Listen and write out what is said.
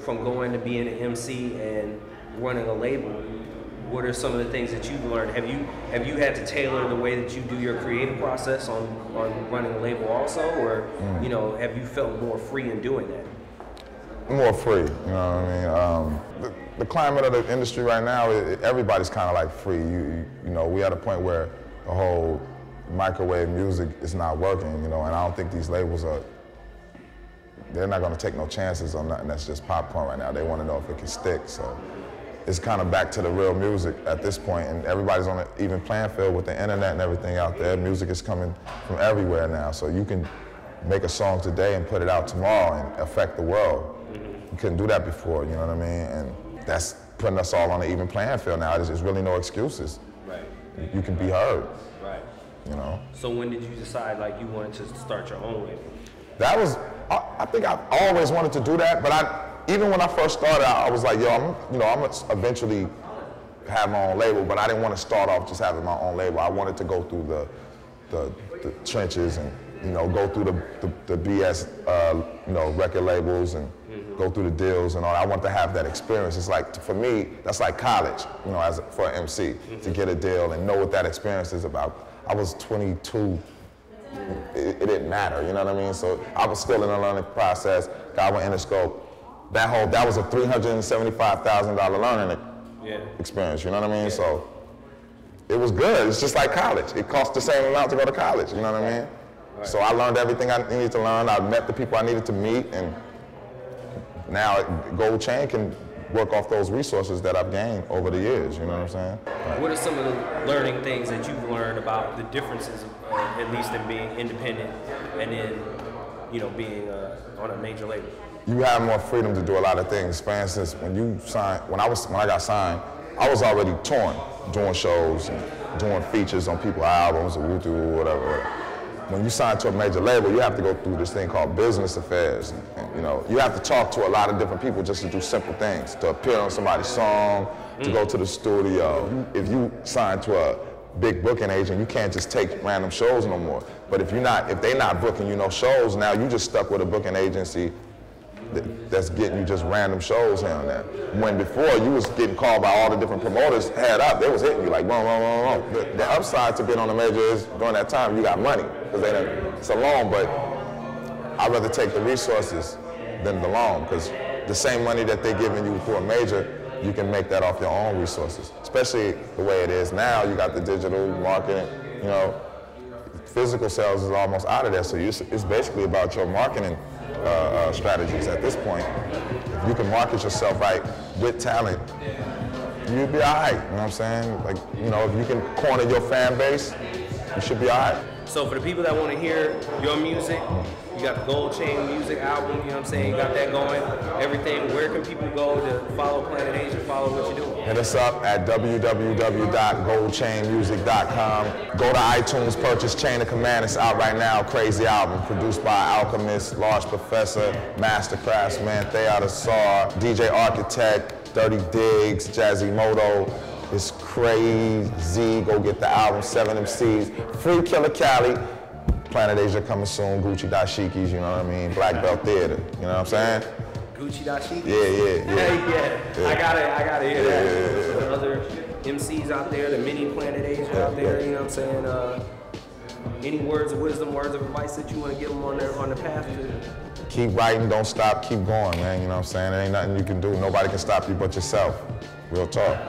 from going to being an MC and running a label, what are some of the things that you've learned? Have you had to tailor the way that you do your creative process on running a label also, or you know, have you felt more free in doing that? More free, you know what I mean? The climate of the industry right now, everybody's kind of like free. You know, we at a point where the whole microwave music is not working, you know, and I don't think these labels they're not going to take no chances on nothing that's just popcorn right now. They want to know if it can stick, so it's kind of back to the real music at this point, and everybody's on an even playing field with the internet and everything out there. Music is coming from everywhere now, so you can make a song today and put it out tomorrow and affect the world. You couldn't do that before, you know what I mean? And that's putting us all on an even playing field now. There's really no excuses. Right. You can be heard. Right. You know? So when did you decide like you wanted to start your own label? That was, I think I always wanted to do that, but even when I first started out, I was like, yo, I'm gonna eventually have my own label, but I didn't want to start off just having my own label. I wanted to go through the trenches and, you know, go through the BS, you know, record labels and go through the deals and all. I want to have that experience. It's like, for me, that's like college, you know, for an MC, to get a deal and know what that experience is about. I was 22. It didn't matter, you know what I mean? So I was still in the learning process. Got with Interscope. That was a $375,000 learning experience, you know what I mean? So it was good. It's just like college. It cost the same amount to go to college, you know what I mean? Right. So I learned everything I needed to learn. I met the people I needed to meet, and now Gold Chain can work off those resources that I've gained over the years, you know what I'm saying? Right. What are some of the learning things that you've learned about the differences, at least in being independent and then, you know, being on a major label? You have more freedom to do a lot of things. For instance, when I got signed, I was already touring, doing shows and doing features on people's albums or whatever. When you sign to a major label, you have to go through this thing called business affairs. And, you know, you have to talk to a lot of different people just to do simple things, to appear on somebody's song, to go to the studio. If you sign to a big booking agent, you can't just take random shows no more. But if they're not booking you no shows, now you just stuck with a booking agency that's getting you just random shows here and there. When before you was getting called by all the different promoters, head up, they was hitting you like boom, boom, boom, boom. The upside to being on the major is during that time you got money, because it's a loan, but I'd rather take the resources than the loan, because the same money that they're giving you through a major, you can make that off your own resources. Especially the way it is now, you got the digital marketing, you know, physical sales is almost out of there, so it's basically about your marketing strategies at this point. If you can market yourself right with talent, you'll be all right, you know what I'm saying? Like, you know, if you can corner your fan base, you should be all right. So for the people that want to hear your music, you got the Gold Chain music album, you know what I'm saying? You got that going, everything. Where can people go to follow Planet Asia, follow what you're doing? Hit us up at www.goldchainmusic.com. Go to iTunes, purchase Chain of Command. It's out right now. Crazy album, produced by Alchemist, Large Professor, Master Craftsman, Thea the Saw, DJ Architect, Dirty Diggs, Jazzy Moto. It's crazy. Go get the album, 7 MCs. Free Killer Cali. Planet Asia coming soon. Gucci Dashikis, you know what I mean? Black Belt Theater, you know what I'm saying? Gucci Dashikis? Yeah. I gotta hear that. The other MCs out there, the mini Planet Asia out there, you know what I'm saying? Any words of wisdom, words of advice that you want to give them on the path to? Keep writing, don't stop, keep going, man, you know what I'm saying? There ain't nothing you can do. Nobody can stop you but yourself. Real talk.